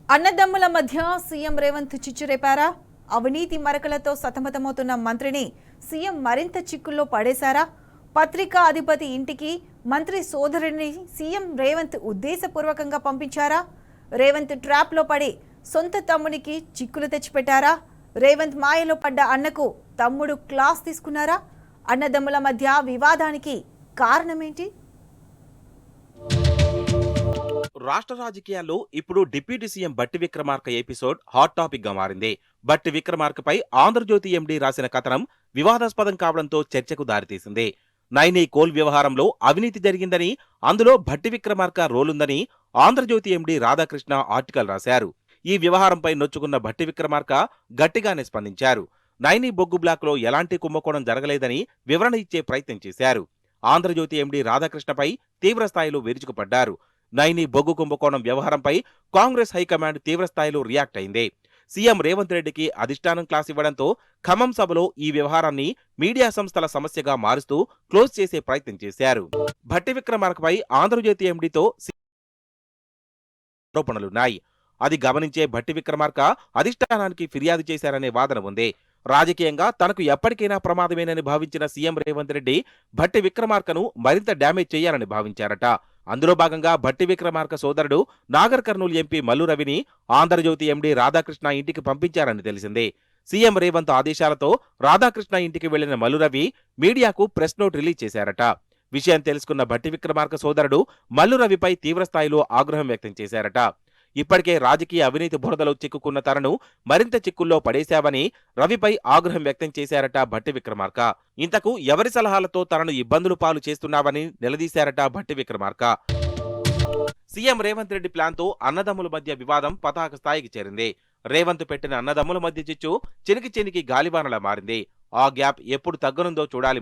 అన్నదమ్ముల మధ్య సీఎం రేవంత్ చిచ్చురేపారా? అవినీతి మరకలతో సతమతమవుతున్న మంత్రిని సీఎం మరింత చిక్కుల్లో పడేశారా? పత్రికా అధిపతి ఇంటికి మంత్రి సోదరుడిని సీఎం రేవంత్ ఉద్దేశపూర్వకంగా పంపించారా? రేవంత్ ట్రాప్లో పడి సొంత తమ్మునికి చిక్కులు తెచ్చిపెట్టారా? రేవంత్ మాయలో పడ్డ అన్నకు తమ్ముడు క్లాస్ తీసుకున్నారా? అన్నదమ్ముల మధ్య వివాదానికి కారణమేంటి? రాష్ట్ర రాజకీయాల్లో ఇప్పుడు డిప్యూటీ సీఎం బట్టి విక్రమార్క ఎపిసోడ్ హాట్ టాపిక్ గా మారింది. బట్టి విక్రమార్కపై ఆంధ్రజ్యోతి ఎండీ రాసిన కథనం వివాదాస్పదం కావడంతో చర్చకు దారితీసింది. నైనీ కోల్ వ్యవహారంలో అవినీతి జరిగిందని, అందులో భట్టి విక్రమార్క రోలుందని ఆంధ్రజ్యోతి ఎండీ రాధాకృష్ణ ఆర్టికల్ రాశారు. ఈ వ్యవహారంపై నొచ్చుకున్న భట్టి విక్రమార్క గట్టిగానే స్పందించారు. నైనీ బొగ్గు బ్లాక్ లో ఎలాంటి కుంభకోణం జరగలేదని వివరణ ఇచ్చే ప్రయత్నం చేశారు. ఆంధ్రజ్యోతి ఎండీ రాధాకృష్ణపై తీవ్రస్థాయిలో విరుచుకుపడ్డారు. నైనీ బొగ్గు కుంభకోణం వ్యవహారంపై కాంగ్రెస్ హైకమాండ్ తీవ్రస్థాయిలో రియాక్ట్ అయింది. సీఎం రేవంత్ రెడ్డికి అధిష్టానం క్లాస్ ఇవ్వడంతో ఖమ్మం సభలో ఈ వ్యవహారాన్ని మీడియా సంస్థల సమస్యగా మారుస్తూ క్లోజ్ చేసే ప్రయత్నం చేశారు. భట్టి విక్రమార్కపై ఆంధ్రజ్యోతి ఎండీతో ఆరోపణలున్నాయి. అది గమనించే భట్టి విక్రమార్క అధిష్టానానికి ఫిర్యాదు చేశారనే వాదన ఉంది. రాజకీయంగా తనకు ఎప్పటికైనా ప్రమాదమేనని భావించిన సీఎం రేవంత్ రెడ్డి భట్టి విక్రమార్కను మరింత డ్యామేజ్ చేయాలని భావించారట. అందులో భాగంగా భట్టి విక్రమార్క సోదరుడు నాగర్ కర్నూలు ఎంపీ మల్లు రవిని ఆంధ్రజ్యోతి ఎండీ రాధాకృష్ణ ఇంటికి పంపించారని తెలిసింది. సీఎం రేవంత్ ఆదేశాలతో రాధాకృష్ణ ఇంటికి వెళ్లిన మల్లు రవి మీడియాకు ప్రెస్ నోట్ రిలీజ్ చేశారట. విషయం తెలుసుకున్న భట్టి విక్రమార్క సోదరుడు మల్లు రవిపై తీవ్రస్థాయిలో ఆగ్రహం వ్యక్తం చేశారట. ఇప్పటికే రాజకీయ అవినీతి బురదలో చిక్కుకున్న తనను మరింత చిక్కుల్లో పడేశావని రవిపై ఆగ్రహం వ్యక్తం చేశారట భట్టి విక్రమార్క. ఇంతకు ఎవరి సలహాలతో తనను ఇబ్బందులు పాలు చేస్తున్నావని నిలదీశారట భట్టి విక్రమార్క. సీఎం రేవంత్ రెడ్డి ప్లాన్తో అన్నదమ్ముల మధ్య వివాదం పతాక స్థాయికి చేరింది. రేవంత్ పెట్టిన అన్నదమ్ముల మధ్య చిచ్చు చినికి గాలివానలా మారింది. ఆ గ్యాప్ ఎప్పుడు తగ్గనుందో చూడాలి.